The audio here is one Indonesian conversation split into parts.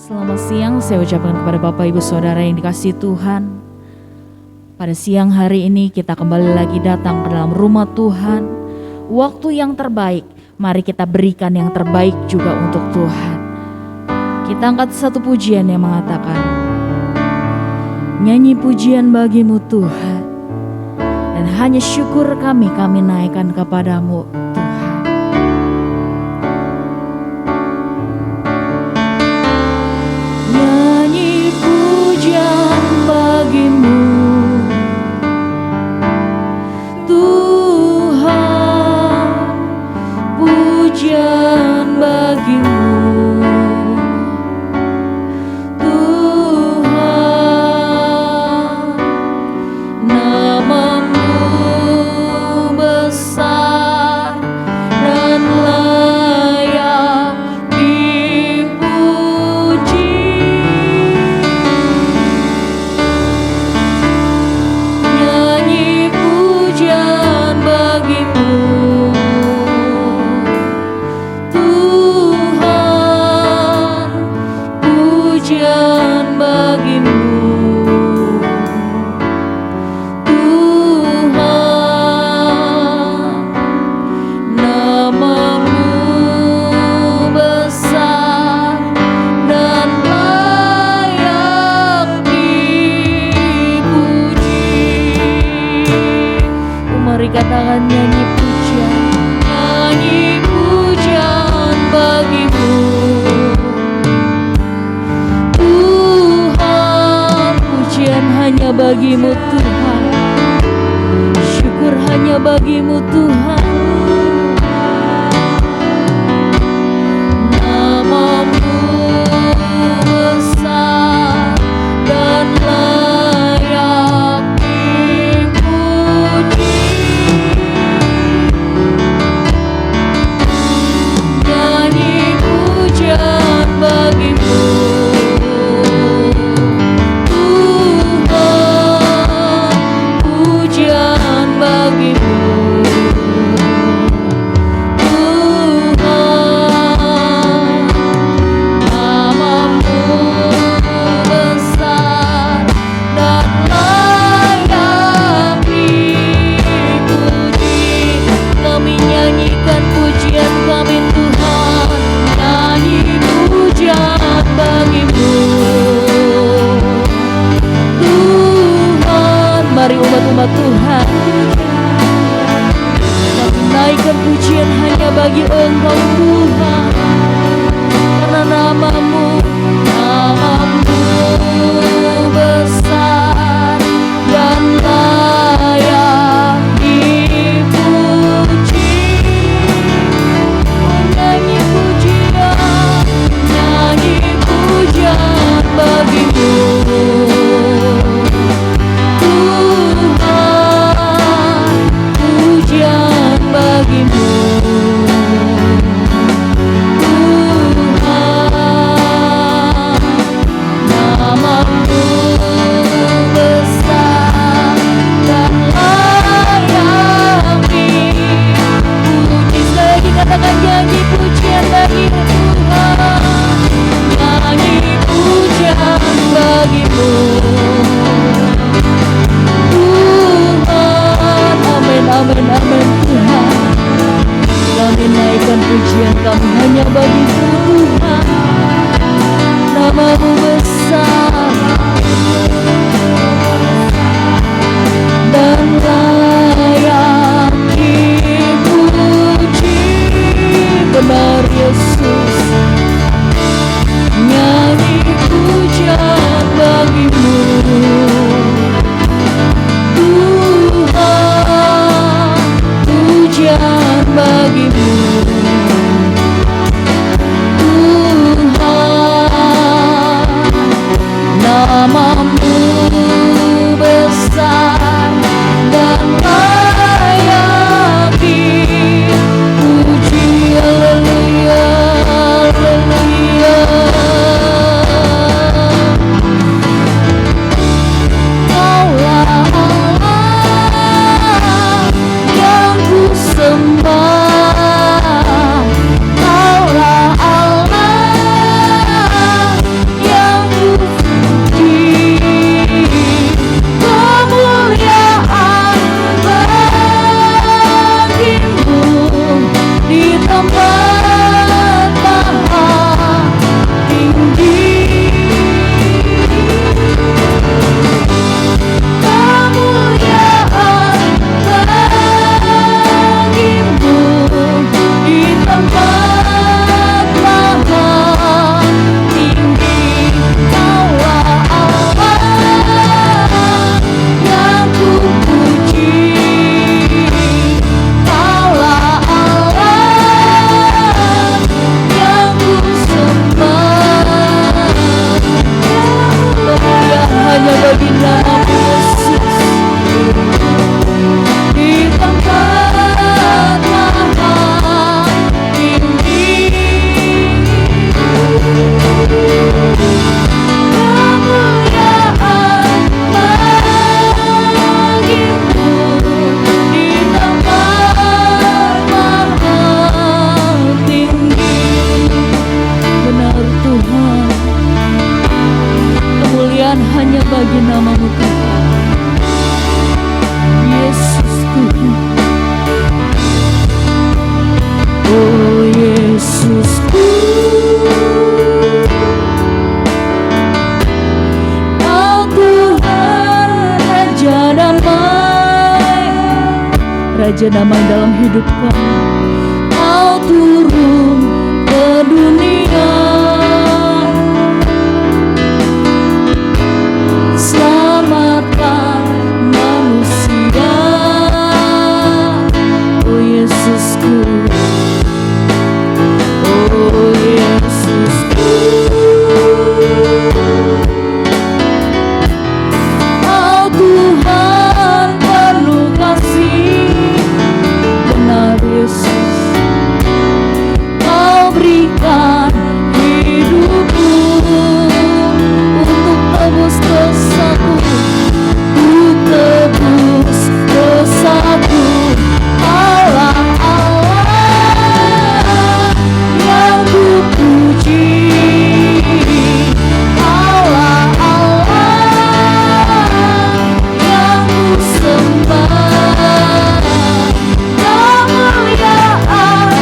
Selamat siang, saya ucapkan kepada Bapak Ibu Saudara yang dikasihi Tuhan. Pada siang hari ini kita kembali lagi datang ke dalam rumah Tuhan. Waktu yang terbaik, mari kita berikan yang terbaik juga untuk Tuhan. Kita angkat satu pujian yang mengatakan, nyanyi pujian bagimu Tuhan, dan hanya syukur kami naikkan kepadamu Tuhan. Nyanyi pujian bagimu Tuhan, pujian bagimu Tuhan, namamu besar dan layak dipuji. Nyanyi pujian bagimu Tuhan, pujian bagimu Tuhan, namamu besar dan layak dipuji. Mari katakan nyanyi pujian bagimu Tuhan, pujian hanya bagimu Tuhan, syukur hanya bagimu Tuhan. Namamu besar dan layak dipuji. Nyanyi pujian bagimu Tuhan, pujian bagimu Tuhan, namamu besar dan layak dipuji. Kami nyanyikan pujian kami Tuhan, nyanyi pujian bagimu Tuhan. Mari umat-umat Tuhan, kami naikkan pujian hanya bagi Engkau Tuhan, karena namamu besar dan layak dipuji. Nyanyi pujian bagimu Tuhan, pujian bagimu Tuhan, namamu Raja damai dalam hidup kami. Kau turun ke dunia, selamatkan manusia. Oh Yesusku, oh Yesusku, oh Tuhan penuh kasih. Benar Yesus, Kau berikan hidupmu untuk tebus dosaku, untuk tebus dosaku. Allah, Allah yang kupuji, Allah, Allah yang kusembah. Kemuliaan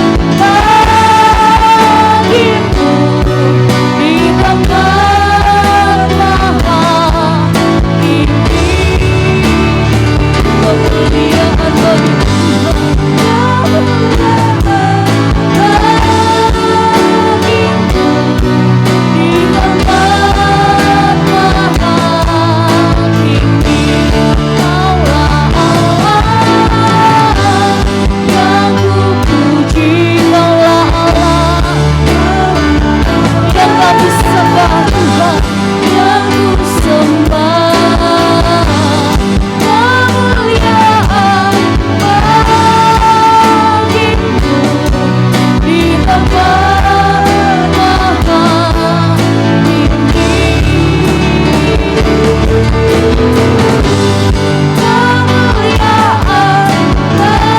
bagimu di tempat maha tinggi. Kemuliaan bagi Tuhan, kemuliaan bagimu di tempat maha tinggi. Allah, Allah yang kupuji, Kaulah Allah yang kami sembah, Tuhan yang kusembah. Kemuliaan bagimu di tempat maha tinggi. Kemuliaan bagimu di tempat maha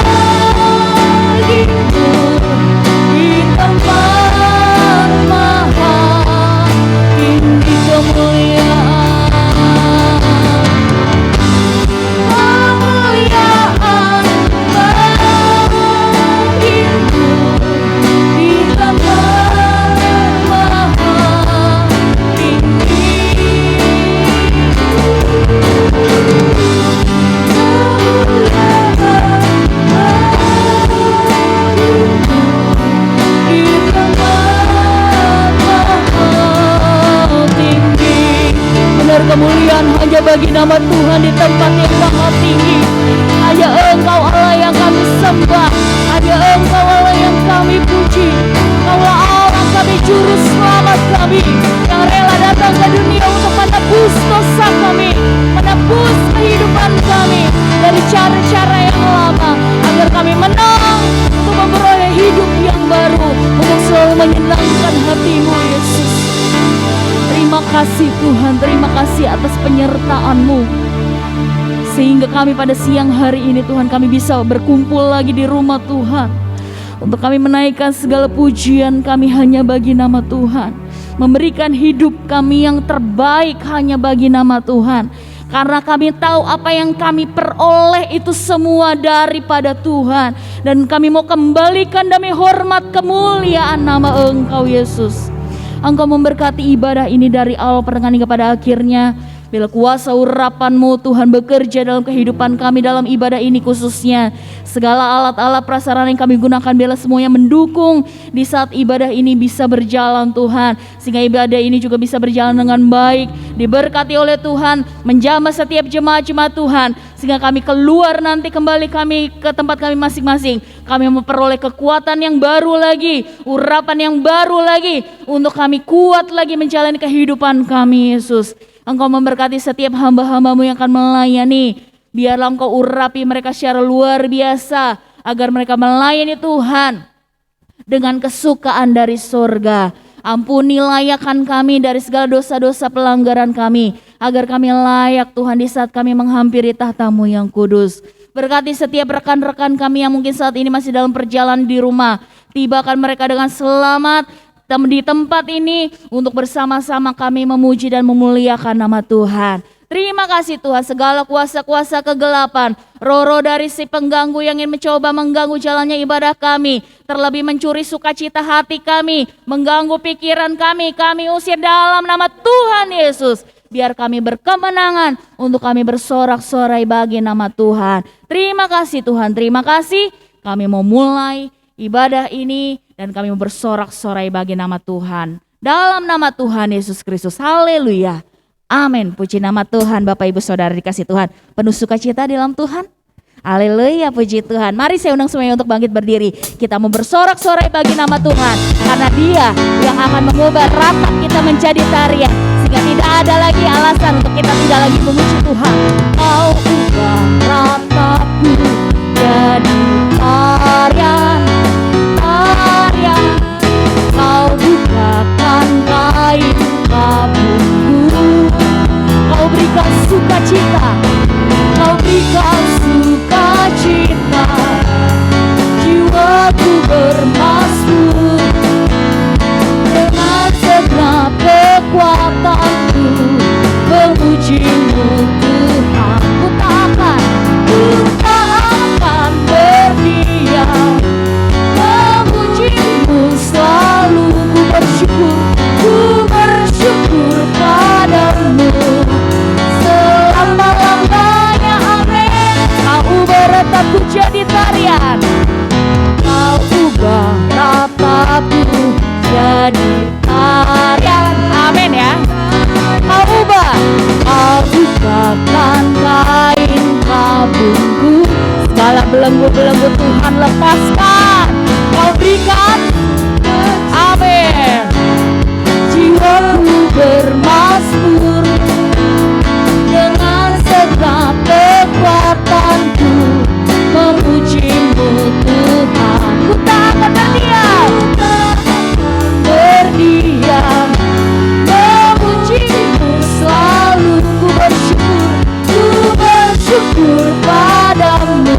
tinggi. Kemuliaan bagimu di tempat maha tinggi. Benar, kemuliaan hanya bagi nama Tuhan di tempat yang maha tinggi. Hanya Engkau Allah yang kami sembah, hanya Engkau Allah yang kami puji. Kaulah Allah kami, juru selamat kami, yang rela datang ke dunia untuk menebus dosa kami, menebus kehidupan kami dari cara-cara yang lama, agar kami menang untuk memperoleh hidup yang baru, untuk selalu menyenangkan hati-Mu Yesus. Terima kasih Tuhan, terima kasih atas penyertaan-Mu, sehingga kami pada siang hari ini Tuhan, kami bisa berkumpul lagi di rumah Tuhan, untuk kami menaikkan segala pujian kami hanya bagi nama Tuhan, memberikan hidup kami yang terbaik hanya bagi nama Tuhan, karena kami tahu apa yang kami peroleh itu semua daripada Tuhan, dan kami mau kembalikan demi hormat kemuliaan nama Engkau Yesus. Engkau memberkati ibadah ini dari awal pertengahan hingga pada akhirnya. Bila kuasa urapan-Mu Tuhan bekerja dalam kehidupan kami dalam ibadah ini khususnya, segala alat-alat prasarana yang kami gunakan bila semuanya mendukung di saat ibadah ini bisa berjalan Tuhan, sehingga ibadah ini juga bisa berjalan dengan baik, diberkati oleh Tuhan, menjamah setiap jemaat-jemaat Tuhan, sehingga kami keluar nanti kembali kami ke tempat kami masing-masing, kami memperoleh kekuatan yang baru lagi, urapan yang baru lagi, untuk kami kuat lagi menjalani kehidupan kami Yesus. Engkau memberkati setiap hamba-hamba-Mu yang akan melayani. Biarlah Engkau urapi mereka secara luar biasa, agar mereka melayani Tuhan dengan kesukaan dari sorga. Ampuni layakkan kami dari segala dosa-dosa pelanggaran kami, agar kami layak Tuhan di saat kami menghampiri tahta-Mu yang kudus. Berkati setiap rekan-rekan kami yang mungkin saat ini masih dalam perjalanan di rumah. Tibakan mereka dengan selamat di tempat ini untuk bersama-sama kami memuji dan memuliakan nama Tuhan. Terima kasih Tuhan, segala kuasa-kuasa kegelapan, roh-roh dari si pengganggu yang ingin mencoba mengganggu jalannya ibadah kami, terlebih mencuri sukacita hati kami, mengganggu pikiran kami usir dalam nama Tuhan Yesus. biar kami berkemenangan untuk kami bersorak-sorai bagi nama Tuhan. Terima kasih Tuhan, terima kasih. Kami mau mulai ibadah ini dan kami mau bersorak-sorai bagi nama Tuhan. Dalam nama Tuhan Yesus Kristus, haleluya. Amin. Puji nama Tuhan. Bapak Ibu Saudara dikasih Tuhan, penuh sukacita di dalam Tuhan. Haleluya, puji Tuhan. Mari saya undang semuanya untuk bangkit berdiri. Kita mau bersorak-sorai bagi nama Tuhan, karena Dia yang akan mengubah ratap kita menjadi tarian, sehingga tidak ada lagi alasan untuk kita tidak lagi memuji Tuhan. Kau ubah ratapku jadi tarian, tarian. Kau bukakan kain kabungku, kau berikan sukacita, kau berikan sukacita, jiwaku bermasmur dengan segenap kekuatanku, memuji-Mu Tuhan. Ku tak akan berdiam, memuji-Mu selalu. Ku bersyukur padamu selama-lamanya, amin. Kau beratapku jadi tarian, kau ubah ratapku jadi tarian, amin ya. Kau ubah, kau bukakan kain kabungku, segala belenggu-belenggu Tuhan lepaskan, kau berikan, amin. Jiwaku bermasmur dengan segenap kekuatanku, memuji-Mu Tuhan. Ku tak akan berdiam, memuji-Mu selalu. Ku bersyukur padamu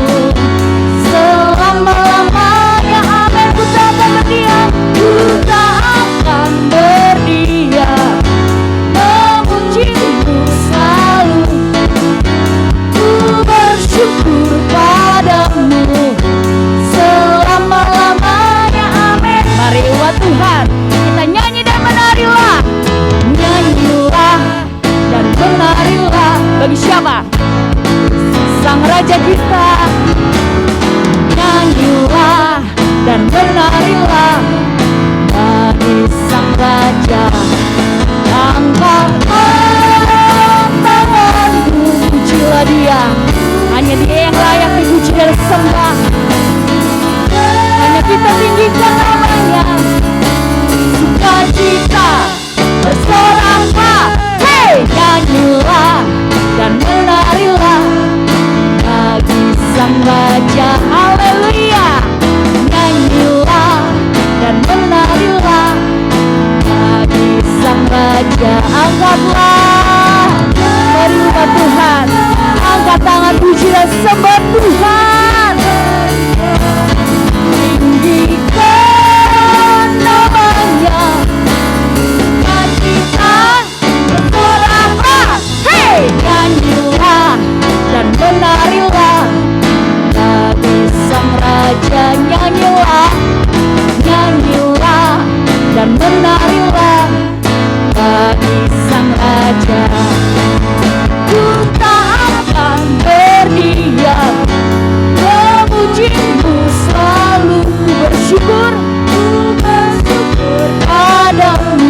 selama-lamanya, amin. Ku tak akan berdiam, ku tak akan berdiam, memuji-Mu selalu. Ku bersyukur padamu selama-lamanya, amin. Mari umat Tuhan, kita nyanyi dan menarilah. Nyanyilah dan menarilah. Bagi siapa? Sang Raja kita. Nyanyilah dan menarilah bagi Sang Raja. Angkat tanganmu, pujilah Dia. Hanya Dia yang layak dipuji dan sembah. Hanya kita tinggikan namanya. Sukacita bersorak-sorai, hey! Nyanyilah dan menarilah bagi Sang Raja, haleluya. Nyanyilah dan menarilah bagi Sang Raja. Angkatlah, mari umat Tuhan, angkat tangan puji dan sembah Tuhan. Tinggikan namanya, sukacita bersorak-sorai, hey! Nyanyilah dan menarilah bagi Sang Raja. Nyanyilah, nyanyilah dan menarilah bagi Sang Raja. Ku tak akan berdiam, memuji-Mu selalu. Ku bersyukur padamu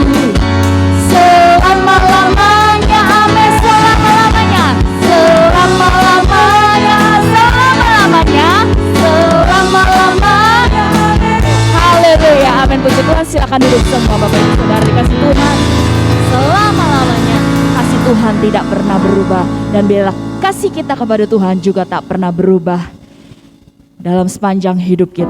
selama-lamanya, amin. Selama-lamanya, selama-lamanya, selama-lamanya, selama-lamanya, haleluya, amin. Puji Tuhan. Silakan duduk semua Bapak Ibu Saudara dikasih Tuhan. Selama-lamanya kasih Tuhan tidak pernah berubah, dan bila kasih kita kepada Tuhan juga tak pernah berubah dalam sepanjang hidup kita.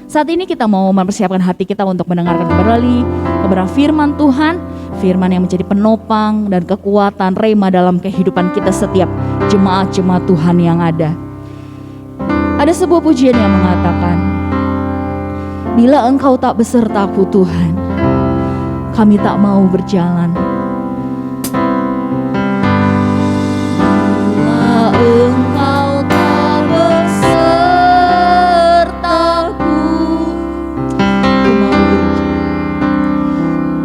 Saat ini kita mau mempersiapkan hati kita untuk mendengarkan kembali kebenaran firman Tuhan, firman yang menjadi penopang dan kekuatan rema dalam kehidupan kita setiap jemaat-jemaat Tuhan yang ada. Ada sebuah pujian yang mengatakan, bila Engkau tak besertaku Tuhan, kami tak mau berjalan. Bila Engkau tak besertaku,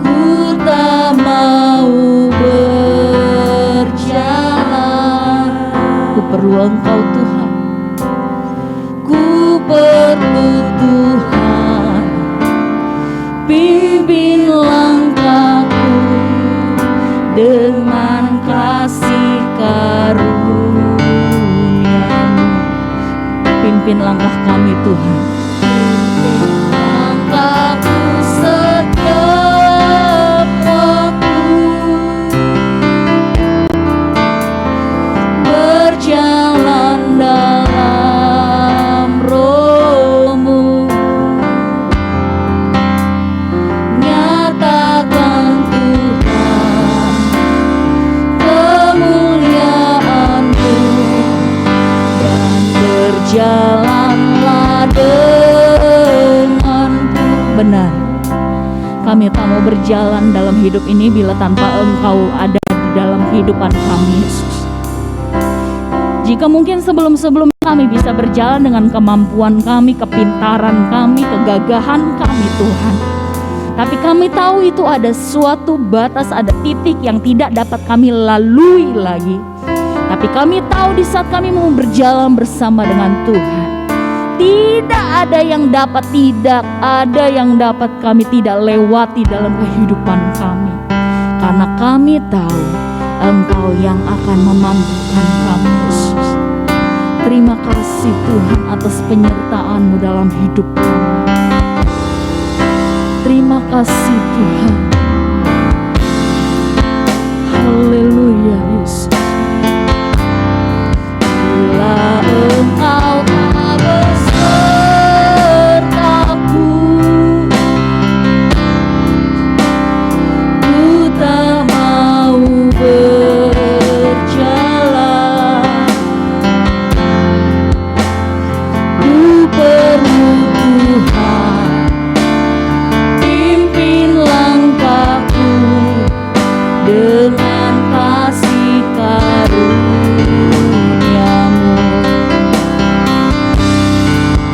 ku tak mau berjalan. perlu Engkau Tuhan. Ku perlu Tuhan, pimpin langkahku dengan kasih karunia-Mu. Pimpin langkah kami Tuhan. Langkahku setiap waktu, berjalan dalam Roh-Mu. Nyatakan Tuhan kemuliaan-Mu, dan berjalanlah denganku. Benar, kami tak mau berjalan dalam hidup ini bila tanpa Engkau ada di dalam kehidupan kami, Yesus. Jika mungkin sebelum-sebelum kami bisa berjalan dengan kemampuan kami, kepintaran kami, kegagahan kami Tuhan, tapi kami tahu itu ada suatu batas, ada titik yang tidak dapat kami lalui lagi. Tapi kami tahu di saat kami mau berjalan bersama dengan Tuhan, tidak ada yang dapat kami tidak lewati dalam kehidupan kami. Karena kami tahu Engkau yang akan memampukan kami, Yesus. Terima kasih Tuhan atas penyertaan-Mu dalam hidup kami. Terima kasih Tuhan. Haleluya Yesus. Bila Engkau tak besertaku, ku tak mau berjalan. Ku perlu Tuhan, pimpin langkahku dengan kasih karunia-Mu.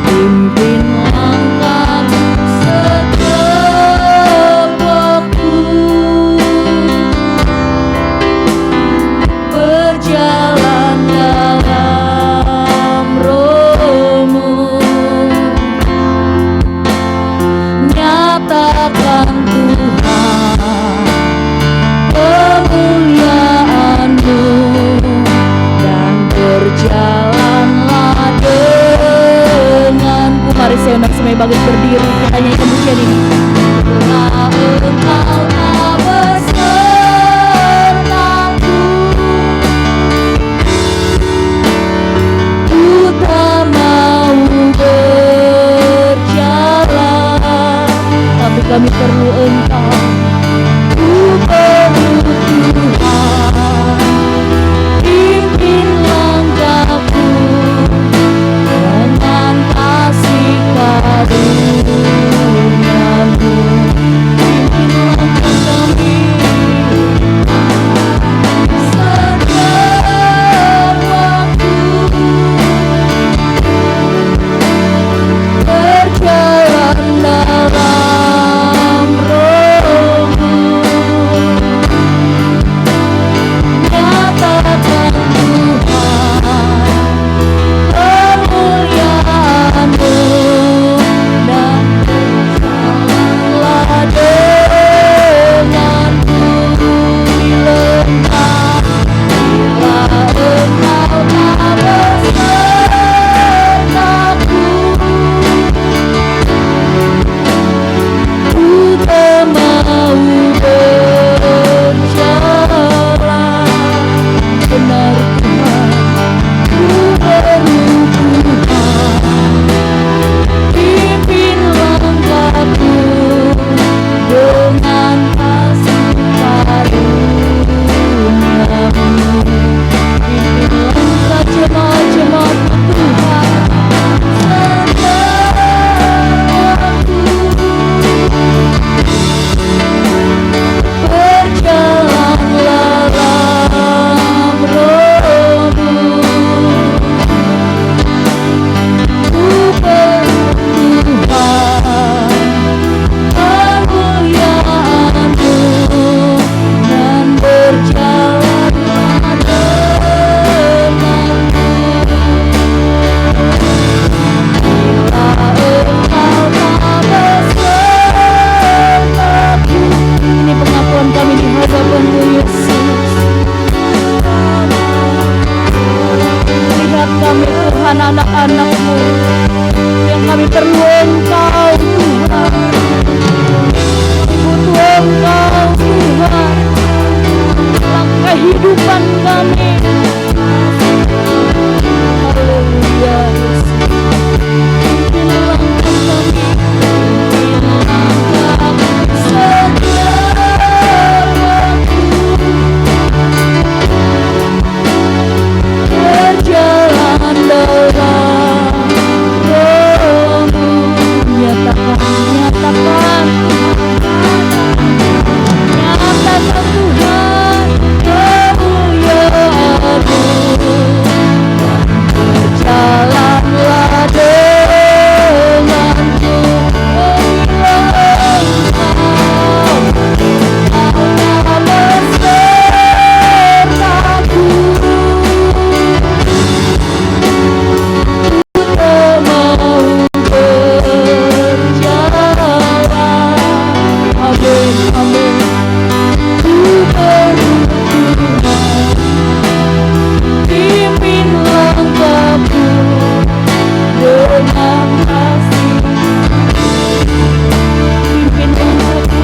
Pimpin langkahku setiap waktu, berjalan dalam Roh-Mu. Nyatakan Tuhan kemuliaan-Mu, dan berjalanlah denganku. Mari saya undang semua bangkit berdiri, kita nyanyikan pujian ini. Bila Engkau tak besertaku, ku tak mau berjalan. Tapi kami perlu Engkau. Ku perlu Tuhan, pimpin langkahku dengan kasih karunia-Mu. Pimpin langkahku Tuhan anak-anak-Mu yang kami perlu Engkau Tuhan, butuh Engkau Tuhan dalam kehidupan kami. Haleluya Yesus. Pimpinlah kami, berjalan dalam Roh-Mu, nyatakan Tuhan kemuliaan-Mu. Berjalanlah denganku, Allah besertaku. Tak mau berjalan, amin, amin. Ku berdoa, pimpin langkahku dengan kasih, pimpin langkahku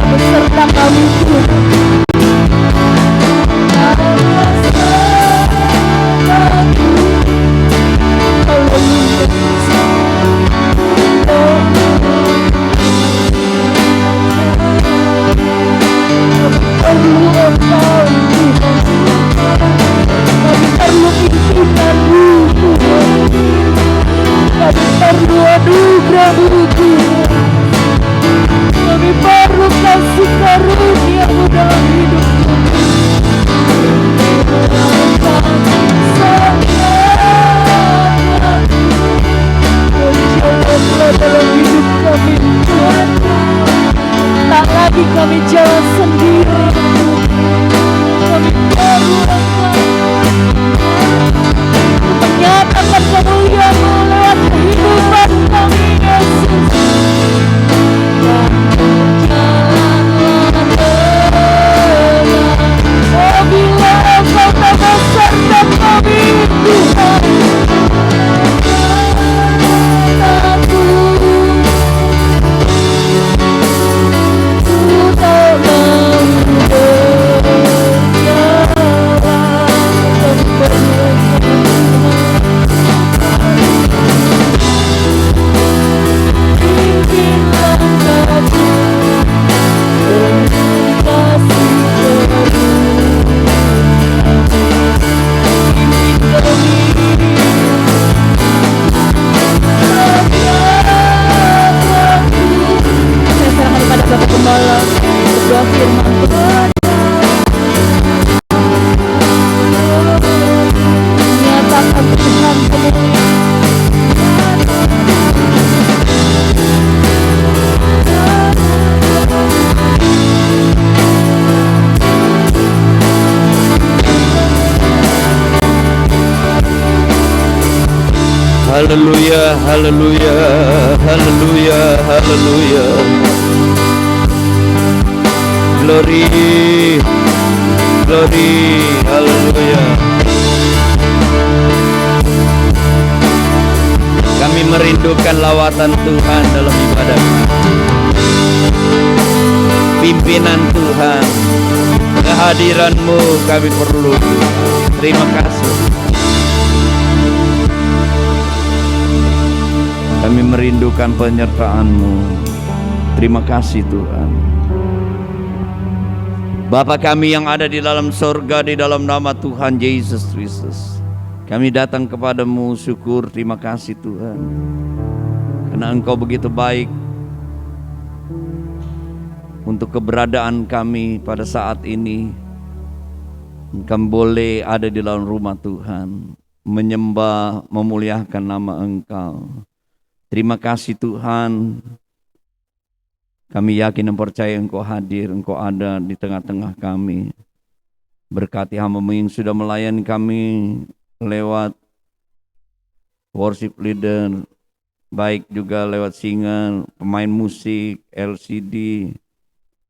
beserta kami Tuhan. Perlu Engkau Tuhan, kami perlu pimpinan-Mu Tuhan, kami perlu anugerah-Mu Tuhan, kami perlu kasih karunia-Mu dalam hidup kami. Berjalanlah dalam hidup kami Tuhan, tak lagi kami jalan sendiri. Kami perlu Engkau menyatakan kemuliaan-Mu lewat kehidupan kami Yesus. Oh bila Engkau tak beserta kami Tuhan, aku tak mau berdoa firman Tuhan, nyatakan Tuhan kemuliaan. Haleluya, haleluya, haleluya, haleluya. Glory, glory, haleluya. Kami merindukan lawatan Tuhan dalam ibadah kami. Pimpinan Tuhan, kehadiran-Mu kami perlu. Terima kasih. Kami merindukan penyertaan-Mu. Terima kasih Tuhan. Bapa kami yang ada di dalam sorga, di dalam nama Tuhan Yesus Kristus, kami datang kepadamu syukur, terima kasih Tuhan, karena Engkau begitu baik untuk keberadaan kami pada saat ini. Kami boleh ada di dalam rumah Tuhan, menyembah, memuliakan nama Engkau. Terima kasih Tuhan. Kami yakin dan percaya Engkau hadir, Engkau ada di tengah-tengah kami. Berkati hamba-Mu yang sudah melayani kami lewat worship leader, baik juga lewat singer, pemain musik, LCD.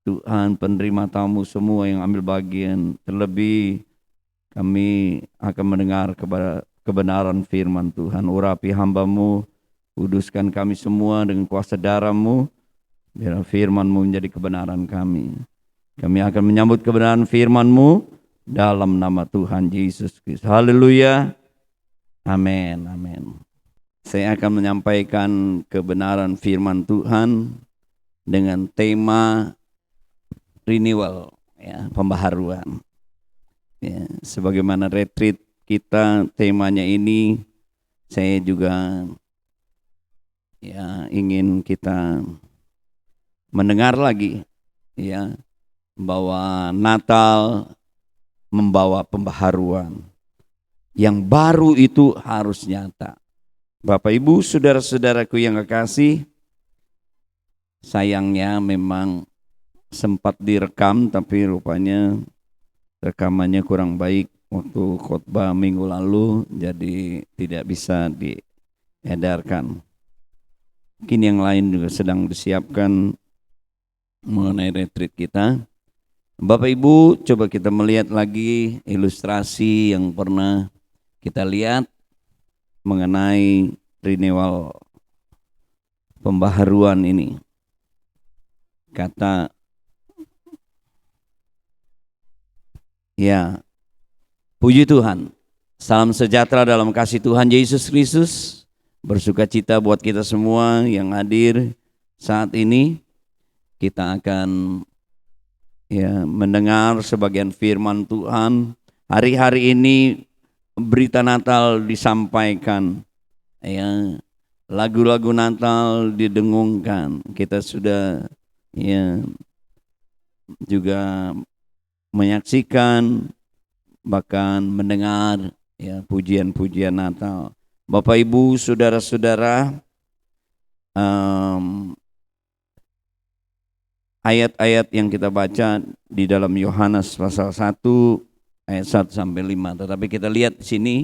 Tuhan, penerima tamu semua yang ambil bagian. Terlebih kami akan mendengar kebenaran firman Tuhan. Urapi hamba-Mu, kuduskan kami semua dengan kuasa darah-Mu, biar firman-Mu menjadi kebenaran kami. Kami akan menyambut kebenaran firman-Mu dalam nama Tuhan Yesus Kristus. Haleluya. Amin. Amin. Saya akan menyampaikan kebenaran firman Tuhan dengan tema renewal, ya, pembaharuan. Ya, sebagaimana retreat kita temanya ini, saya juga ya ingin kita mendengar lagi, ya, bahwa Natal membawa pembaharuan. Yang baru itu harus nyata. Bapak Ibu, saudara-saudaraku yang kekasih, sayangnya memang sempat direkam tapi rupanya rekamannya kurang baik waktu khotbah minggu lalu, jadi tidak bisa diedarkan. Mungkin yang lain juga sedang disiapkan mengenai retreat kita. Bapak Ibu, coba kita melihat lagi ilustrasi yang pernah kita lihat mengenai renewal, pembaharuan ini. Kata, ya, puji Tuhan, salam sejahtera dalam kasih Tuhan Yesus Kristus. Bersukacita buat kita semua yang hadir saat ini. Kita akan ya mendengar sebagian firman Tuhan. Hari-hari ini berita Natal disampaikan, ya, lagu-lagu Natal didengungkan. Kita sudah ya juga menyaksikan bahkan mendengar ya pujian-pujian Natal. Bapak Ibu, saudara-saudara, ayat-ayat yang kita baca di dalam Yohanes pasal 1 ayat 1 sampai 5. Tetapi kita lihat di sini,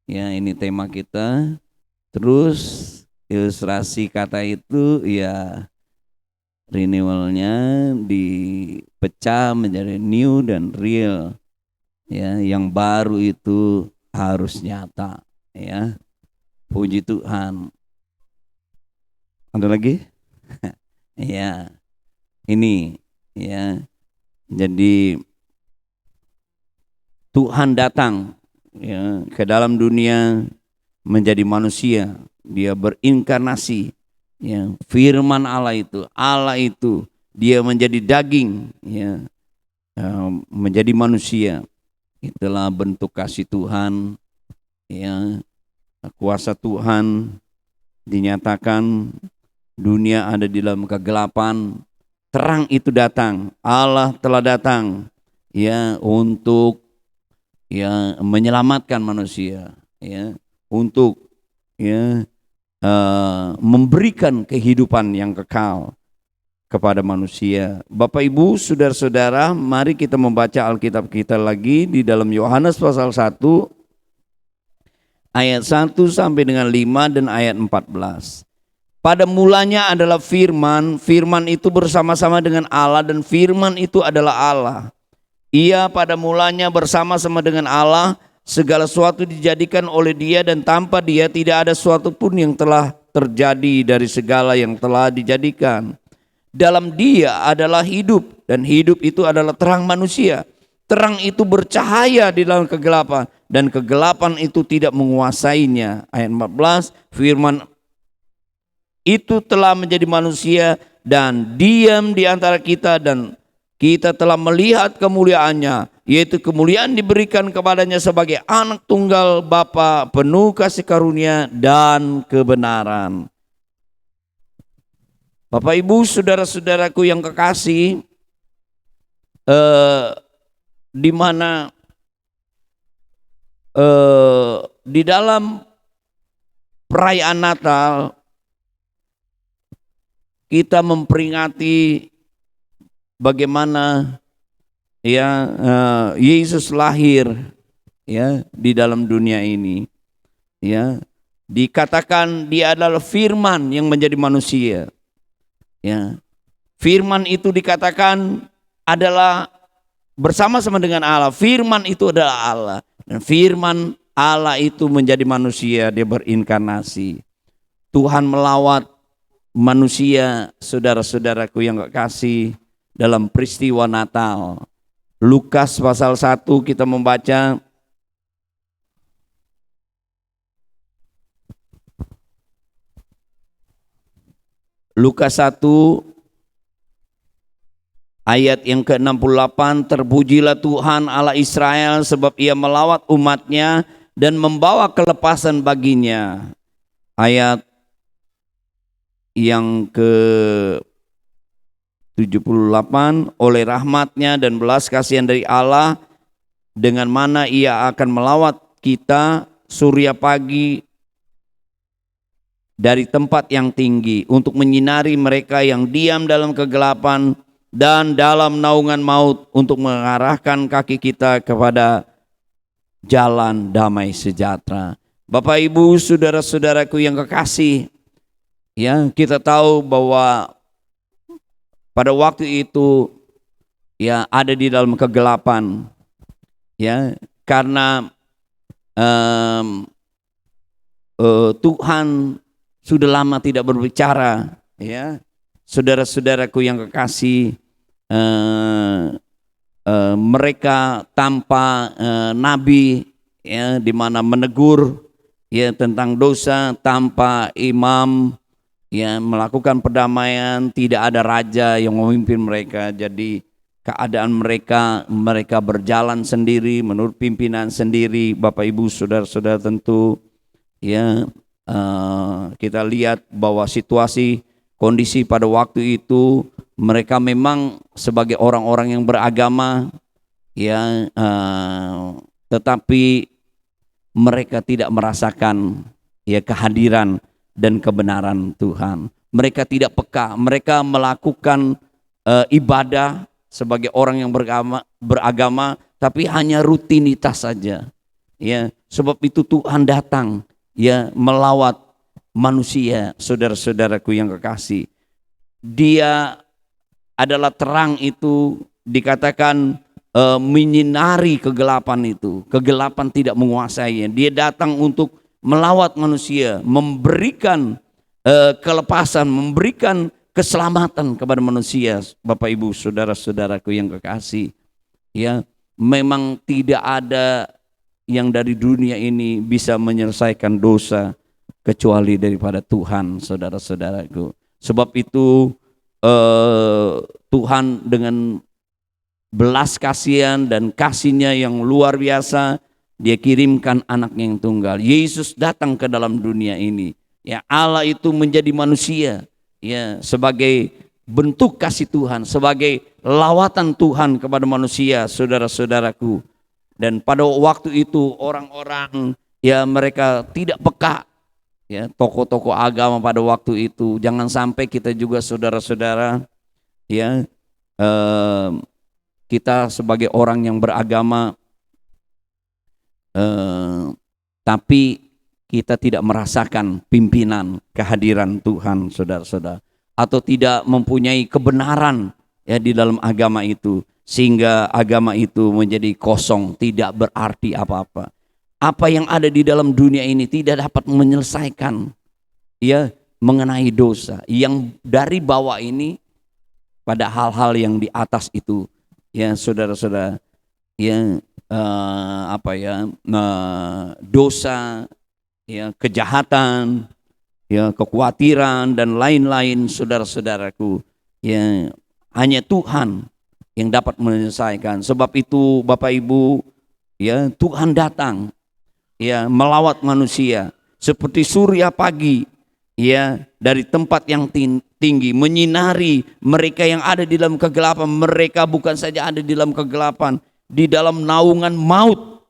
ya, ini tema kita. Terus ilustrasi kata itu ya renewalnya dipecah menjadi new dan real. Ya, yang baru itu harus nyata, ya. Puji Tuhan. Ada lagi? Ya. Ini, ya. Jadi Tuhan datang, ya, ke dalam dunia menjadi manusia. Dia berinkarnasi, ya. Firman Allah itu dia menjadi daging, ya, menjadi manusia. Itulah bentuk kasih Tuhan, ya. Kuasa Tuhan dinyatakan. Dunia ada di dalam kegelapan, terang itu datang. Allah telah datang, ya, untuk ya menyelamatkan manusia, ya, untuk ya memberikan kehidupan yang kekal kepada manusia. Bapak Ibu, saudara-saudara, mari kita membaca Alkitab kita lagi di dalam Yohanes pasal 1 ayat 1 sampai dengan 5 dan ayat 14. Pada mulanya adalah firman, firman itu bersama-sama dengan Allah dan firman itu adalah Allah. Ia pada mulanya bersama-sama dengan Allah, segala sesuatu dijadikan oleh Dia dan tanpa Dia tidak ada sesuatu pun yang telah terjadi dari segala yang telah dijadikan. Dalam Dia adalah hidup dan hidup itu adalah terang manusia. Terang itu bercahaya di dalam kegelapan dan kegelapan itu tidak menguasainya. Ayat 14, firman itu telah menjadi manusia dan diam di antara kita dan kita telah melihat kemuliaannya, yaitu kemuliaan diberikan kepadanya sebagai anak tunggal Bapa, penuh kasih karunia dan kebenaran. Bapak Ibu, saudara-saudaraku yang kekasih, di mana di dalam perayaan Natal kita memperingati bagaimana ya Yesus lahir ya di dalam dunia ini. Ya, dikatakan dia adalah firman yang menjadi manusia. Ya. Firman itu dikatakan adalah bersama-sama dengan Allah. Firman itu adalah Allah. Dan firman Allah itu menjadi manusia, dia berinkarnasi. Tuhan melawat manusia, saudara-saudaraku yang kekasih, dalam peristiwa Natal. Lukas pasal 1 kita membaca Lukas 1 ayat yang ke-68, terpujilah Tuhan Allah Israel sebab ia melawat umatnya dan membawa kelepasan baginya. Ayat yang ke-78, oleh rahmatnya dan belas kasihan dari Allah dengan mana ia akan melawat kita surya pagi dari tempat yang tinggi untuk menyinari mereka yang diam dalam kegelapan dan dalam naungan maut, untuk mengarahkan kaki kita kepada jalan damai sejahtera. Bapak Ibu, saudara-saudaraku yang kekasih, ya, kita tahu bahwa pada waktu itu ya ada di dalam kegelapan, ya, karena Tuhan sudah lama tidak berbicara, ya. Saudara-saudaraku yang kekasih, mereka tanpa nabi, ya, di mana menegur ya tentang dosa, tanpa imam ya melakukan perdamaian, tidak ada raja yang memimpin mereka. Jadi keadaan mereka berjalan sendiri menurut pimpinan sendiri. Bapak Ibu saudara-saudara, tentu ya kita lihat bahwa situasi kondisi pada waktu itu mereka memang sebagai orang-orang yang beragama, ya, tetapi mereka tidak merasakan ya kehadiran dan kebenaran Tuhan. Mereka tidak peka, mereka melakukan ibadah sebagai orang yang beragama, tapi hanya rutinitas saja. Ya, sebab itu Tuhan datang ya melawat manusia, saudara-saudaraku yang kekasih. Dia adalah terang itu, dikatakan menyinari kegelapan itu. Kegelapan tidak menguasainya. Dia datang untuk melawat manusia, memberikan kelepasan, memberikan keselamatan kepada manusia. Bapak Ibu saudara-saudaraku yang kekasih, ya, memang tidak ada yang dari dunia ini bisa menyelesaikan dosa kecuali daripada Tuhan, saudara-saudaraku. Sebab itu Tuhan dengan belas kasihan dan kasihnya yang luar biasa, dia kirimkan anaknya yang tunggal. Yesus datang ke dalam dunia ini. Ya, Allah itu menjadi manusia, ya, sebagai bentuk kasih Tuhan, sebagai lawatan Tuhan kepada manusia, saudara-saudaraku. Dan pada waktu itu orang-orang ya mereka tidak peka, ya, tokoh-tokoh agama pada waktu itu. Jangan sampai kita juga saudara-saudara, ya, kita sebagai orang yang beragama, tapi kita tidak merasakan pimpinan kehadiran Tuhan, saudara-saudara, atau tidak mempunyai kebenaran ya di dalam agama itu, sehingga agama itu menjadi kosong, tidak berarti apa-apa. Apa yang ada di dalam dunia ini tidak dapat menyelesaikan ya mengenai dosa. Yang dari bawah ini pada hal-hal yang di atas itu, ya, saudara-saudara, ya, dosa, ya, kejahatan, ya, kekhawatiran dan lain-lain, saudara-saudaraku, ya, hanya Tuhan yang dapat menyelesaikan. Sebab itu Bapak Ibu, ya, Tuhan datang ya melawat manusia seperti surya pagi, ya, dari tempat yang tinggi menyinari mereka yang ada di dalam kegelapan. Mereka bukan saja ada di dalam kegelapan, di dalam naungan maut,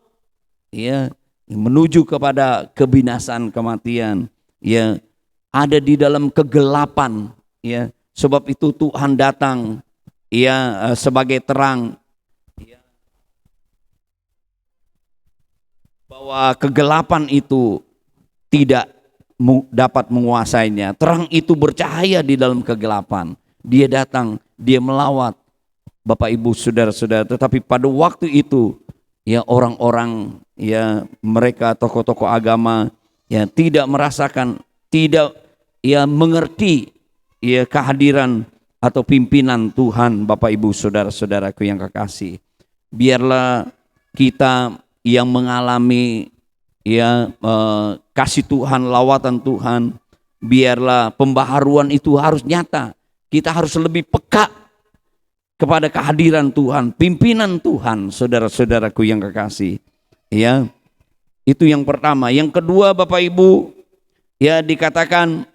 ya, menuju kepada kebinasaan, kematian, ya, ada di dalam kegelapan, ya. Sebab itu Tuhan datang, ya, sebagai terang, ya, bahwa kegelapan itu tidak dapat menguasainya. Terang itu bercahaya di dalam kegelapan. Dia datang, dia melawat Bapak Ibu saudara-saudara. Tetapi pada waktu itu, ya, orang-orang, ya, mereka tokoh-tokoh agama, ya, tidak merasakan, tidak, ya, mengerti, ya, kehadiran atau pimpinan Tuhan. Bapak Ibu saudara-saudaraku yang kekasih, biarlah kita yang mengalami, ya, kasih Tuhan, lawatan Tuhan, biarlah pembaharuan itu harus nyata. Kita harus lebih peka kepada kehadiran Tuhan, pimpinan Tuhan, saudara-saudaraku yang kekasih. Ya, itu yang pertama. Yang kedua, Bapak Ibu, ya, dikatakan,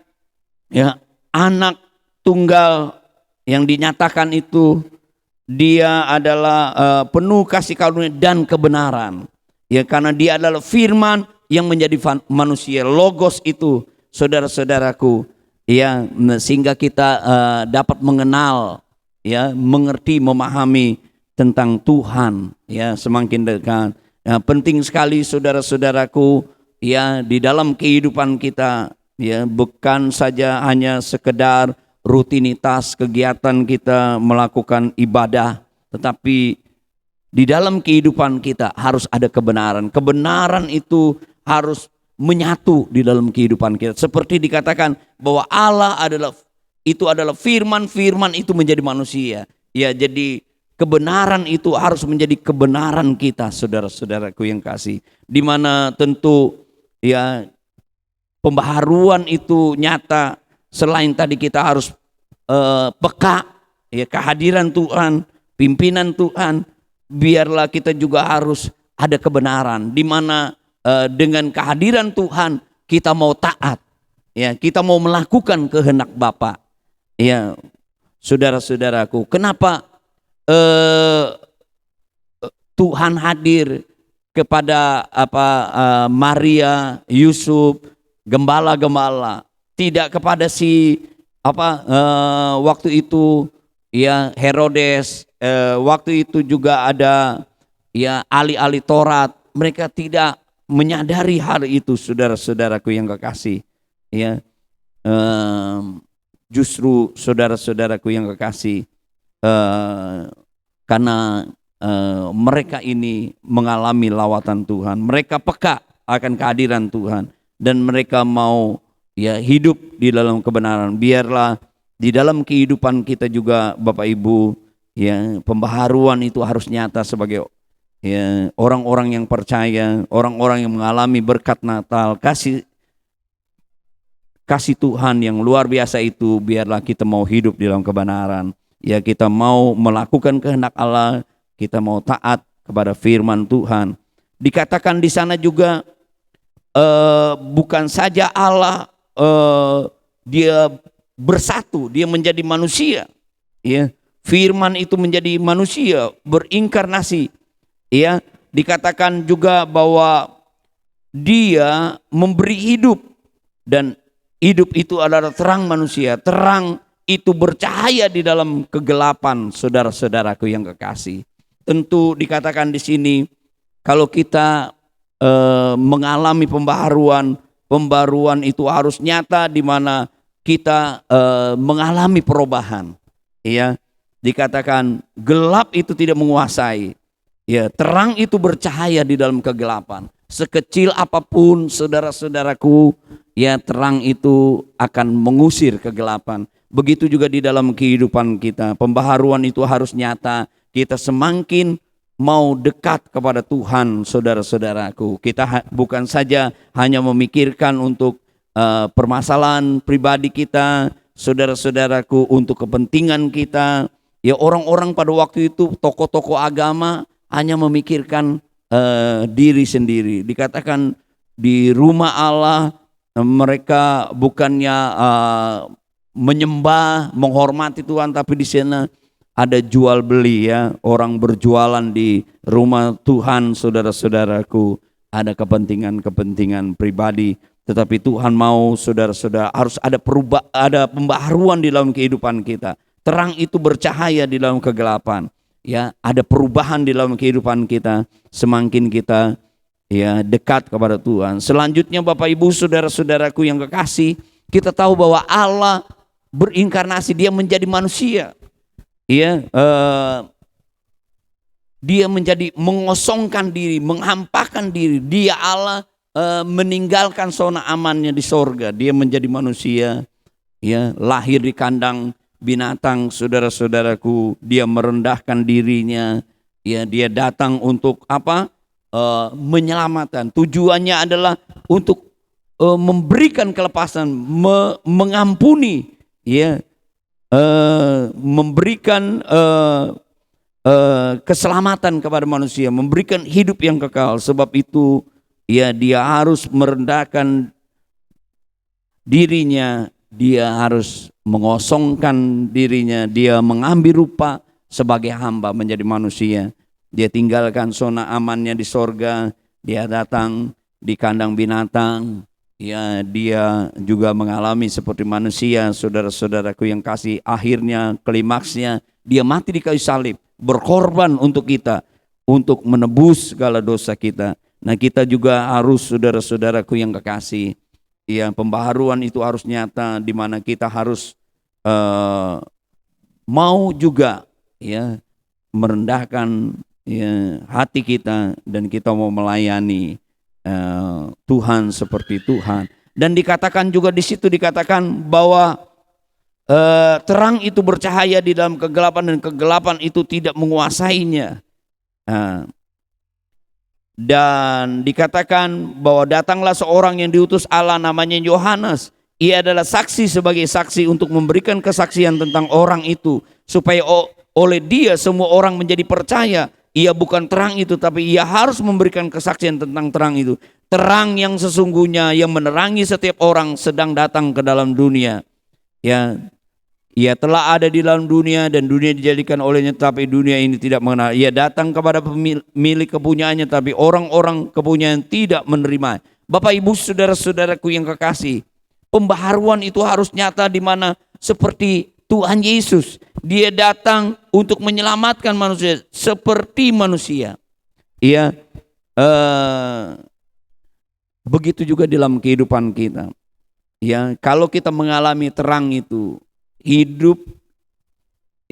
ya, anak tunggal yang dinyatakan itu dia adalah penuh kasih karunia dan kebenaran. Ya, karena dia adalah firman yang menjadi manusia, logos itu, saudara-saudaraku, ya, sehingga kita dapat mengenal, ya, mengerti, memahami tentang Tuhan, ya, semakin dekat. Ya, penting sekali saudara-saudaraku, ya, di dalam kehidupan kita, ya, bukan saja hanya sekedar rutinitas kegiatan kita melakukan ibadah, tetapi di dalam kehidupan kita harus ada kebenaran. Kebenaran itu harus menyatu di dalam kehidupan kita. Seperti dikatakan bahwa Allah adalah firman, firman itu menjadi manusia. Ya, jadi kebenaran itu harus menjadi kebenaran kita, saudara-saudaraku yang kasih. Di mana tentu, ya, pembaharuan itu nyata. Selain tadi kita harus peka, ya, kehadiran Tuhan, pimpinan Tuhan. Biarlah kita juga harus ada kebenaran, di mana dengan kehadiran Tuhan kita mau taat, ya, kita mau melakukan kehendak Bapa. Ya, saudara-saudaraku, kenapa Tuhan hadir kepada Maria, Yusuf, gembala-gembala, tidak kepada waktu itu, ya, Herodes. Waktu itu juga ada, ya, ahli-ahli Taurat. Mereka tidak menyadari hal itu, saudara-saudaraku yang kekasih. Ya, justru saudara-saudaraku yang kekasih, karena mereka ini mengalami lawatan Tuhan, mereka peka akan kehadiran Tuhan, dan mereka mau, ya, hidup di dalam kebenaran. Biarlah di dalam kehidupan kita juga, Bapak Ibu, ya, pembaharuan itu harus nyata sebagai, ya, orang-orang yang percaya, orang-orang yang mengalami berkat Natal, kasih Tuhan yang luar biasa itu. Biarlah kita mau hidup di dalam kebenaran, ya, kita mau melakukan kehendak Allah, kita mau taat kepada firman Tuhan. Dikatakan di sana juga, bukan saja Allah, dia bersatu, dia menjadi manusia, ya. Firman itu menjadi manusia, berinkarnasi, ya. Dikatakan juga bahwa dia memberi hidup, dan hidup itu adalah terang manusia. Terang itu bercahaya di dalam kegelapan, saudara-saudaraku yang kekasih. Tentu dikatakan di sini, kalau kita mengalami pembaruan itu harus nyata, di mana kita mengalami perubahan, ya. Dikatakan gelap itu tidak menguasai, ya, terang itu bercahaya di dalam kegelapan. Sekecil apapun, saudara-saudaraku, ya, terang itu akan mengusir kegelapan. Begitu juga di dalam kehidupan kita, pembaharuan itu harus nyata. Kita semakin mau dekat kepada Tuhan, saudara-saudaraku. Kita bukan saja hanya memikirkan untuk permasalahan pribadi kita, saudara-saudaraku, untuk kepentingan kita. Ya, orang-orang pada waktu itu, tokoh-tokoh agama hanya memikirkan diri sendiri. Dikatakan di rumah Allah mereka bukannya menyembah, menghormati Tuhan, tapi di sana ada jual beli, ya, orang berjualan di rumah Tuhan, saudara-saudaraku. ada kepentingan-kepentingan pribadi, tetapi Tuhan mau saudara-saudara harus ada ada pembaharuan di dalam kehidupan kita. Terang itu bercahaya di dalam kegelapan. Ya, ada perubahan di dalam kehidupan kita semakin kita ya dekat kepada Tuhan. Selanjutnya Bapak Ibu saudara-saudaraku yang kekasih, kita tahu bahwa Allah berinkarnasi, dia menjadi manusia. Ya, dia menjadi mengosongkan diri, menghampakan diri. Dia Allah meninggalkan zona amannya di sorga. Dia menjadi manusia, ya, lahir di kandang binatang, saudara-saudaraku. Dia merendahkan dirinya, ya, dia datang untuk apa? Menyelamatkan. Tujuannya adalah untuk memberikan kelepasan, mengampuni, ya, memberikan keselamatan kepada manusia, memberikan hidup yang kekal. Sebab itu, ya, dia harus merendahkan dirinya, dia harus mengosongkan dirinya, dia mengambil rupa sebagai hamba menjadi manusia. Dia tinggalkan zona amannya di sorga, dia datang di kandang binatang, ya, dia juga mengalami seperti manusia, saudara-saudaraku yang kasih. Akhirnya, klimaksnya, dia mati di kayu salib, berkorban untuk kita, untuk menebus segala dosa kita. Nah, kita juga harus, saudara-saudaraku yang kekasih, ya, pembaharuan itu harus nyata, di mana kita harus mau juga, ya, merendahkan, ya, hati kita, dan kita mau melayani Tuhan seperti Tuhan. Dan dikatakan juga di situ, dikatakan bahwa terang itu bercahaya di dalam kegelapan dan kegelapan itu tidak menguasainya. Dan dikatakan bahwa datanglah seorang yang diutus Allah, namanya Yohanes. Ia adalah saksi sebagai saksi untuk memberikan kesaksian tentang orang itu, supaya oleh dia semua orang menjadi percaya. Ia bukan terang itu, tapi ia harus memberikan kesaksian tentang terang itu. Terang yang sesungguhnya yang menerangi setiap orang sedang datang ke dalam dunia. Ya, ia telah ada di dalam dunia dan dunia dijadikan olehnya, tapi dunia ini tidak mengenal. Ia datang kepada pemilik kepunyaannya, tapi orang-orang kepunyaan tidak menerima. Bapak Ibu saudara-saudaraku yang kekasih, pembaharuan itu harus nyata, di mana seperti Tuhan Yesus, dia datang untuk menyelamatkan manusia seperti manusia. Ya, begitu juga dalam kehidupan kita. Ya, kalau kita mengalami terang itu, hidup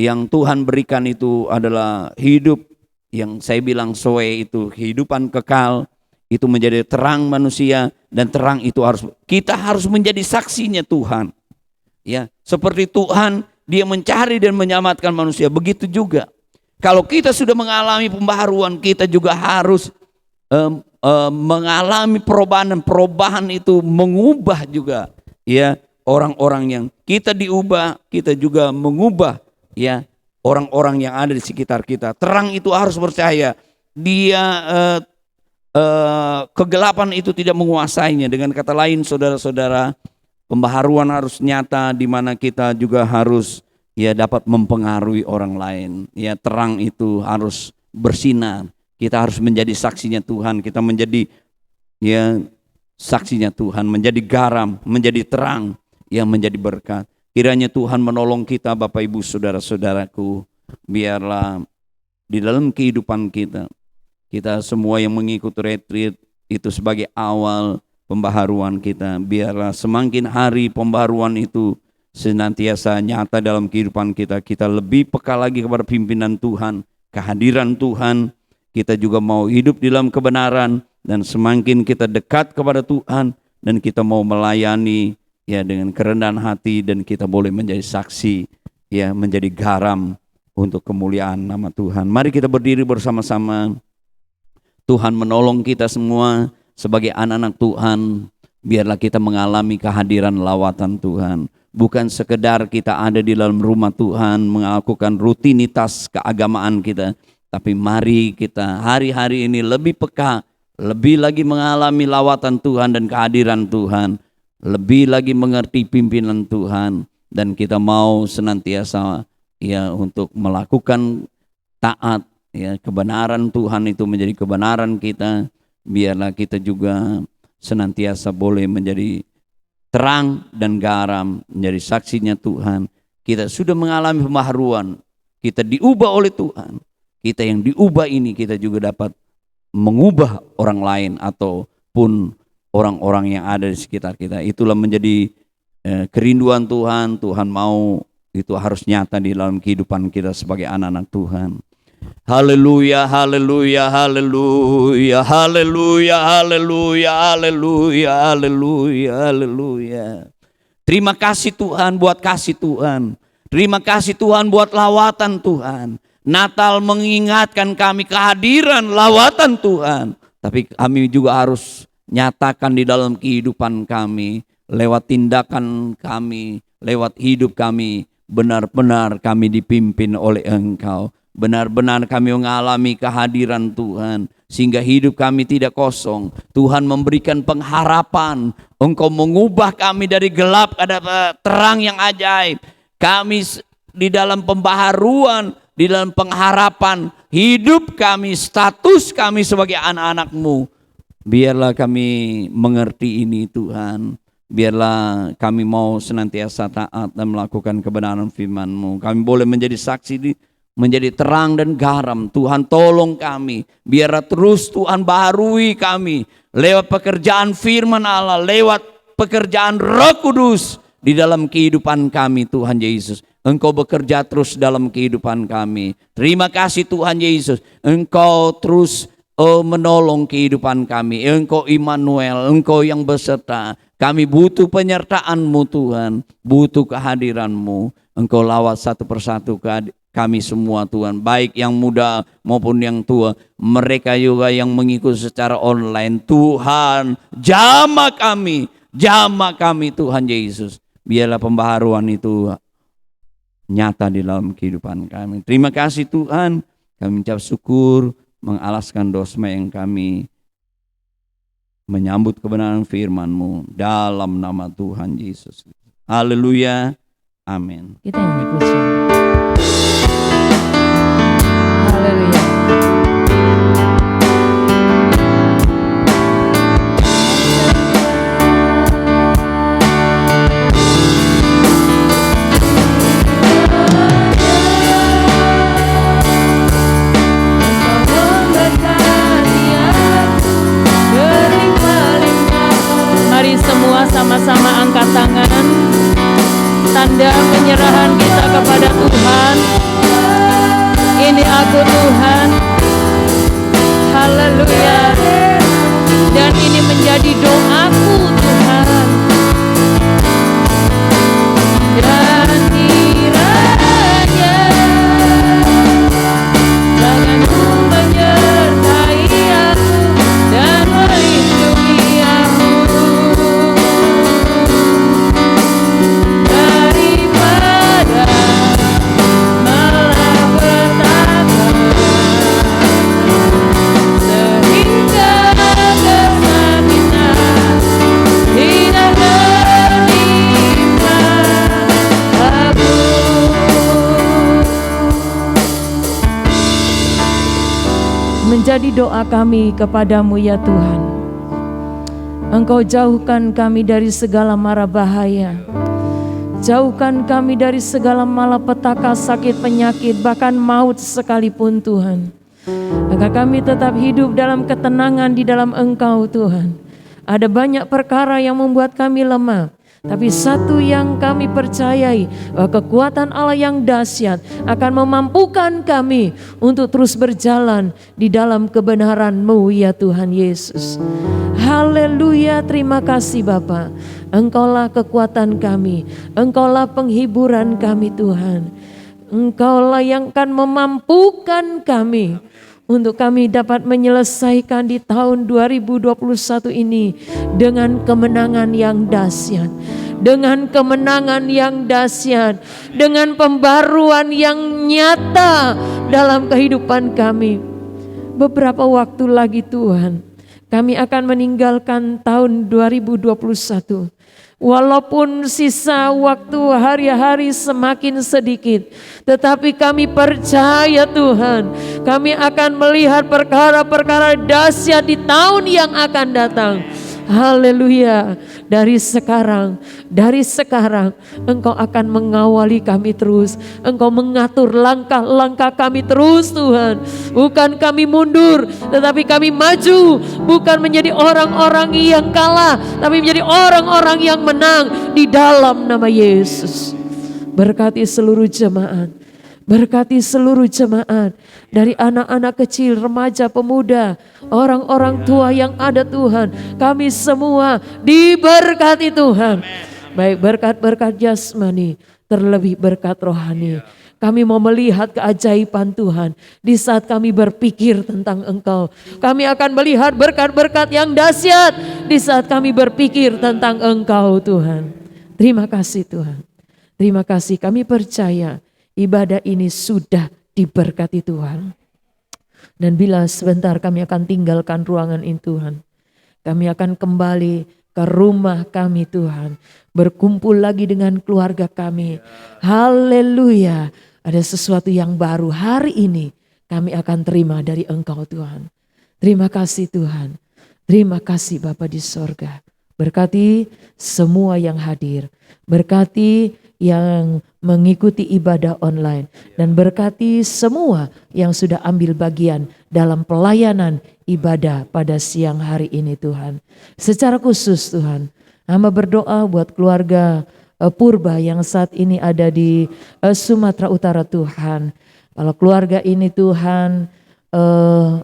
yang Tuhan berikan itu adalah hidup yang saya bilang soe, itu kehidupan kekal, itu menjadi terang manusia, dan terang itu kita harus menjadi saksinya Tuhan. Ya, seperti Tuhan dia mencari dan menyelamatkan manusia, begitu juga kalau kita sudah mengalami pembaharuan, kita juga harus mengalami perubahan, dan perubahan itu mengubah juga, ya, orang-orang yang kita diubah, kita juga mengubah, ya, orang-orang yang ada di sekitar kita. Terang itu harus percaya, dia kegelapan itu tidak menguasainya. Dengan kata lain, saudara-saudara, pembaharuan harus nyata, di mana kita juga harus, ya, dapat mempengaruhi orang lain. Ya, terang itu harus bersinar. Kita harus menjadi saksinya Tuhan. Kita menjadi, ya, saksinya Tuhan, menjadi garam, menjadi terang yang menjadi berkat. Kiranya Tuhan menolong kita, Bapak Ibu saudara-saudaraku. Biarlah di dalam kehidupan kita, kita semua yang mengikuti retreat itu sebagai awal pembaharuan kita. Biarlah semakin hari pembaharuan itu senantiasa nyata dalam kehidupan kita. Kita lebih peka lagi kepada pimpinan Tuhan, kehadiran Tuhan. Kita juga mau hidup di dalam kebenaran, dan semakin kita dekat kepada Tuhan, dan kita mau melayani, ya, dengan kerendahan hati, dan kita boleh menjadi saksi, ya, menjadi garam untuk kemuliaan nama Tuhan. Mari kita berdiri bersama-sama. Tuhan menolong kita semua sebagai anak-anak Tuhan. Biarlah kita mengalami kehadiran lawatan Tuhan. Bukan sekedar kita ada di dalam rumah Tuhan melakukan rutinitas keagamaan kita, tapi mari kita hari-hari ini lebih peka, lebih lagi mengalami lawatan Tuhan dan kehadiran Tuhan, lebih lagi mengerti pimpinan Tuhan, dan kita mau senantiasa, ya, untuk melakukan taat, ya, kebenaran Tuhan itu menjadi kebenaran kita, biarlah kita juga senantiasa boleh menjadi terang dan garam, menjadi saksinya Tuhan. Kita sudah mengalami pembaharuan, kita diubah oleh Tuhan. Kita yang diubah ini kita juga dapat mengubah orang lain ataupun orang-orang yang ada di sekitar kita. Itulah menjadi kerinduan Tuhan. Tuhan mau itu harus nyata di dalam kehidupan kita sebagai anak-anak Tuhan. Haleluya, haleluya, haleluya, haleluya, haleluya, haleluya, haleluya, haleluya. Terima kasih Tuhan buat kasih Tuhan. Terima kasih Tuhan buat lawatan Tuhan. Natal mengingatkan kami kehadiran lawatan Tuhan. Tapi kami juga harus nyatakan di dalam kehidupan kami, lewat tindakan kami, lewat hidup kami, benar-benar kami dipimpin oleh Engkau. Benar-benar kami mengalami kehadiran Tuhan, sehingga hidup kami tidak kosong. Tuhan memberikan pengharapan. Engkau mengubah kami dari gelap ke terang yang ajaib. Kami di dalam pembaharuan, di dalam pengharapan, hidup kami, status kami sebagai anak-anak-Mu. Biarlah kami mengerti ini Tuhan. Biarlah kami mau senantiasa taat dan melakukan kebenaran firman-Mu. Kami boleh menjadi saksi, menjadi terang dan garam. Tuhan tolong kami. Biarlah terus Tuhan baharui kami. Lewat pekerjaan firman Allah, lewat pekerjaan Roh Kudus di dalam kehidupan kami Tuhan Yesus. Engkau bekerja terus dalam kehidupan kami. Terima kasih Tuhan Yesus. Engkau terus menolong kehidupan kami. Engkau Immanuel, Engkau yang beserta. Kami butuh penyertaan-Mu Tuhan. Butuh kehadiran-Mu. Engkau lawat satu persatu kami semua Tuhan. Baik yang muda maupun yang tua. Mereka juga yang mengikuti secara online. Tuhan, jamah kami. Jamah kami Tuhan Yesus. Biarlah pembaharuan itu nyata di dalam kehidupan kami. Terima kasih Tuhan. Kami mengucap syukur, mengalaskan dosa yang kami, menyambut kebenaran firman-Mu dalam nama Tuhan Yesus. Haleluya. Amin. Kita nyanyi pujian. Haleluya. Mari semua sama-sama angkat tangan. Tanda penyerahan kita kepada Tuhan. Ini aku Tuhan. Haleluya. Dan ini menjadi doaku Tuhan. Dan kiranya tangan-Mu menyertai aku dan melindungi aku. Menjadi doa kami kepadamu ya Tuhan. Engkau jauhkan kami dari segala mara bahaya. Jauhkan kami dari segala malapetaka, sakit, penyakit, bahkan maut sekalipun Tuhan. Agar kami tetap hidup dalam ketenangan di dalam Engkau Tuhan. Ada banyak perkara yang membuat kami lemah. Tapi satu yang kami percayai, bahwa kekuatan Allah yang dahsyat akan memampukan kami untuk terus berjalan di dalam kebenaran-Mu ya Tuhan Yesus. Haleluya, terima kasih Bapa. Engkaulah kekuatan kami, Engkaulah penghiburan kami Tuhan. Engkaulah yang akan memampukan kami untuk kami dapat menyelesaikan di tahun 2021 ini dengan kemenangan yang dahsyat. Dengan kemenangan yang dahsyat. Dengan pembaruan yang nyata dalam kehidupan kami. Beberapa waktu lagi Tuhan, Kami akan meninggalkan tahun 2021. Walaupun sisa waktu hari-hari semakin sedikit, tetapi kami percaya Tuhan, kami akan melihat perkara-perkara dahsyat di tahun yang akan datang. Haleluya. Dari sekarang Engkau akan mengawali kami terus. Engkau mengatur langkah-langkah kami terus Tuhan. Bukan kami mundur, tetapi kami maju. Bukan menjadi orang-orang yang kalah, tapi menjadi orang-orang yang menang di dalam nama Yesus. Berkati seluruh jemaat. Berkati seluruh jemaat, dari anak-anak kecil, remaja, pemuda, orang-orang tua yang ada Tuhan. Kami semua diberkati Tuhan. Baik berkat-berkat jasmani, terlebih berkat rohani. Kami mau melihat keajaiban Tuhan di saat kami berpikir tentang Engkau. Kami akan melihat berkat-berkat yang dahsyat di saat kami berpikir tentang Engkau Tuhan. Terima kasih Tuhan. Terima kasih, kami percaya ibadah ini sudah diberkati Tuhan. Dan bila sebentar kami akan tinggalkan ruangan ini Tuhan, kami akan kembali ke rumah kami Tuhan, berkumpul lagi dengan keluarga kami. Haleluya, ada sesuatu yang baru hari ini kami akan terima dari Engkau Tuhan. Terima kasih Tuhan, terima kasih Bapa di sorga. Berkati semua yang hadir, berkati yang mengikuti ibadah online, dan berkati semua yang sudah ambil bagian dalam pelayanan ibadah pada siang hari ini Tuhan. Secara khusus Tuhan, hamba berdoa buat keluarga Purba yang saat ini ada di Sumatera Utara Tuhan. Kalau keluarga ini Tuhan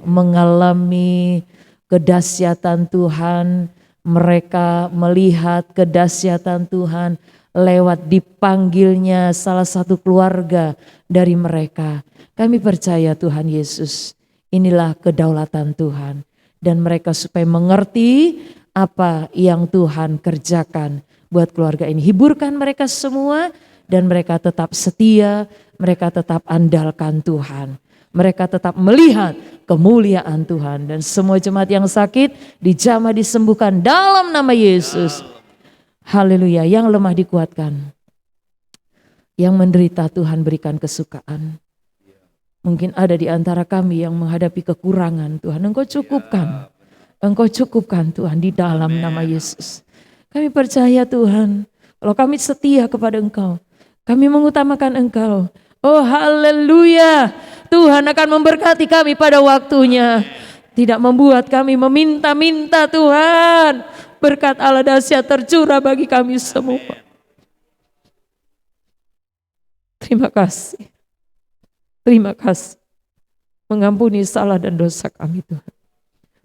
mengalami kedahsyatan Tuhan, mereka melihat kedahsyatan Tuhan lewat dipanggilnya salah satu keluarga dari mereka. Kami percaya Tuhan Yesus, inilah kedaulatan Tuhan. Dan mereka supaya mengerti apa yang Tuhan kerjakan buat keluarga ini. Hiburkan mereka semua dan mereka tetap setia, mereka tetap andalkan Tuhan. Mereka tetap melihat kemuliaan Tuhan. Dan semua jemaat yang sakit dijamah disembuhkan dalam nama Yesus. Haleluya, yang lemah dikuatkan. Yang menderita Tuhan berikan kesukaan. Mungkin ada di antara kami yang menghadapi kekurangan, Tuhan Engkau cukupkan. Engkau cukupkan Tuhan di dalam nama Yesus. Kami percaya Tuhan, kalau kami setia kepada Engkau, kami mengutamakan Engkau. Oh haleluya, Tuhan akan memberkati kami pada waktunya. Tidak membuat kami meminta-minta Tuhan. Berkat Allah dahsyat tercurah bagi kami semua. Terima kasih. Terima kasih. Mengampuni salah dan dosa kami Tuhan.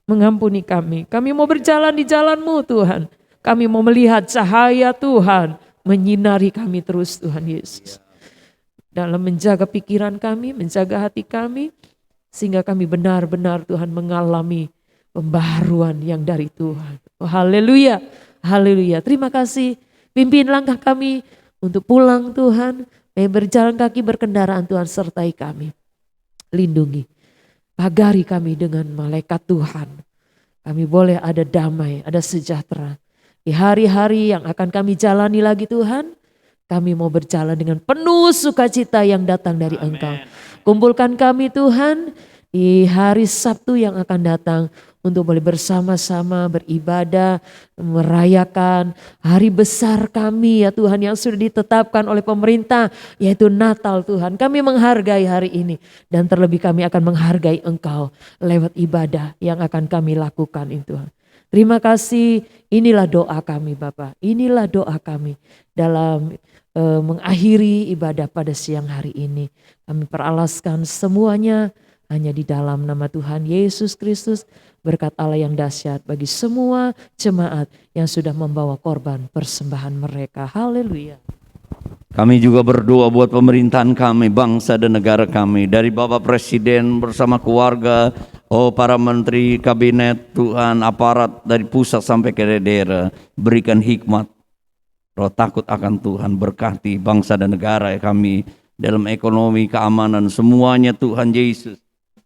Mengampuni kami. Kami mau berjalan di jalan-Mu Tuhan. Kami mau melihat cahaya Tuhan menyinari kami terus Tuhan Yesus. Dalam menjaga pikiran kami, menjaga hati kami. Sehingga kami benar-benar Tuhan mengalami pembaharuan yang dari Tuhan. Oh, haleluya, haleluya. Terima kasih, pimpin langkah kami untuk pulang Tuhan. Berjalan kaki berkendaraan Tuhan, sertai kami. Lindungi, pagari kami dengan malaikat Tuhan. Kami boleh ada damai, ada sejahtera. Di hari-hari yang akan kami jalani lagi Tuhan, kami mau berjalan dengan penuh sukacita yang datang dari Engkau. Kumpulkan kami Tuhan di hari Sabtu yang akan datang untuk boleh bersama-sama beribadah, merayakan hari besar kami ya Tuhan yang sudah ditetapkan oleh pemerintah, yaitu Natal Tuhan. Kami menghargai hari ini dan terlebih kami akan menghargai Engkau lewat ibadah yang akan kami lakukan itu Tuhan. Terima kasih, inilah doa kami Bapak, inilah doa kami dalam mengakhiri ibadah pada siang hari ini. Kami peralaskan semuanya hanya di dalam nama Tuhan Yesus Kristus. Berkat Allah yang dahsyat bagi semua jemaat yang sudah membawa korban persembahan mereka. Haleluya. Kami juga berdoa buat pemerintahan kami, bangsa dan negara kami. Dari Bapak Presiden bersama keluarga, para menteri, kabinet, Tuhan, aparat dari pusat sampai ke daerah. Berikan hikmat, roh takut akan Tuhan, berkati bangsa dan negara kami. Dalam ekonomi, keamanan, semuanya Tuhan Yesus.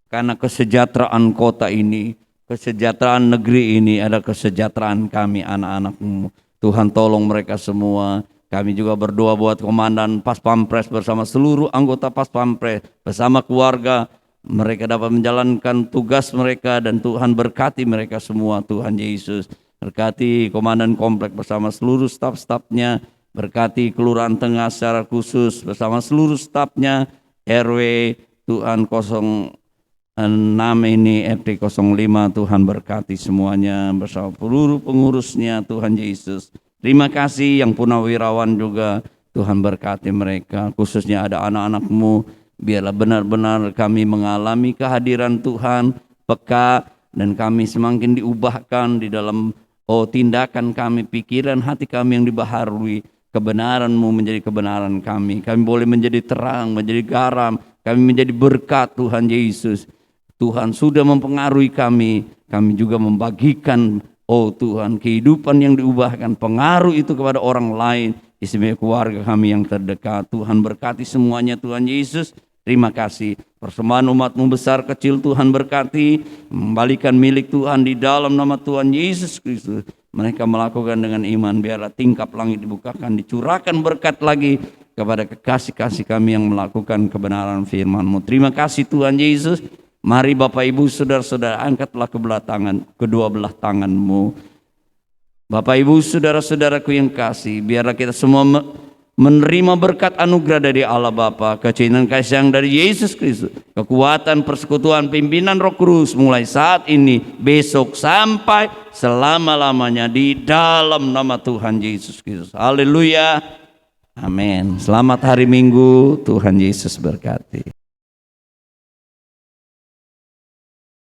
Karena kesejahteraan kota ini, kesejahteraan negeri ini adalah kesejahteraan kami anak-anak-Mu. Tuhan tolong mereka semua. Kami juga berdoa buat Komandan Pas Pampres bersama seluruh anggota Pas Pampres, bersama keluarga. Mereka dapat menjalankan tugas mereka dan Tuhan berkati mereka semua, Tuhan Yesus. Berkati Komandan Komplek bersama seluruh staf-stafnya. Berkati Kelurahan Tengah secara khusus bersama seluruh stafnya. RW Tuhan 06 ini, RT 05, Tuhan berkati semuanya bersama seluruh pengurusnya, Tuhan Yesus. Terima kasih yang punawirawan juga, Tuhan berkati mereka, khususnya ada anak-anak-Mu. Biarlah benar-benar kami mengalami kehadiran Tuhan, peka, dan kami semakin diubahkan di dalam tindakan kami, pikiran hati kami yang dibaharui. Kebenaran-Mu menjadi kebenaran kami. Kami boleh menjadi terang, menjadi garam, kami menjadi berkat, Tuhan Yesus. Tuhan sudah mempengaruhi kami juga membagikan, Tuhan, kehidupan yang diubahkan, pengaruh itu kepada orang lain, istimewa keluarga kami yang terdekat. Tuhan berkati semuanya, Tuhan Yesus. Terima kasih. Persembahan umat-Mu besar kecil Tuhan berkati, membalikan milik Tuhan di dalam nama Tuhan Yesus Kristus. Mereka melakukan dengan iman, biarlah tingkap langit dibukakan, dicurahkan berkat lagi kepada kekasih-kasih kami yang melakukan kebenaran firman-Mu. Terima kasih Tuhan Yesus. Mari Bapak Ibu saudara-saudara, angkatlah kedua belah tangan-Mu. Bapak Ibu saudara-saudaraku yang kasih, biarlah kita semua menerima berkat anugerah dari Allah Bapa, kecintaan kasih sayang dari Yesus Kristus, kekuatan persekutuan pimpinan Roh Kudus mulai saat ini, besok sampai selama-lamanya di dalam nama Tuhan Yesus Kristus. Haleluya. Amin. Selamat hari Minggu, Tuhan Yesus berkati.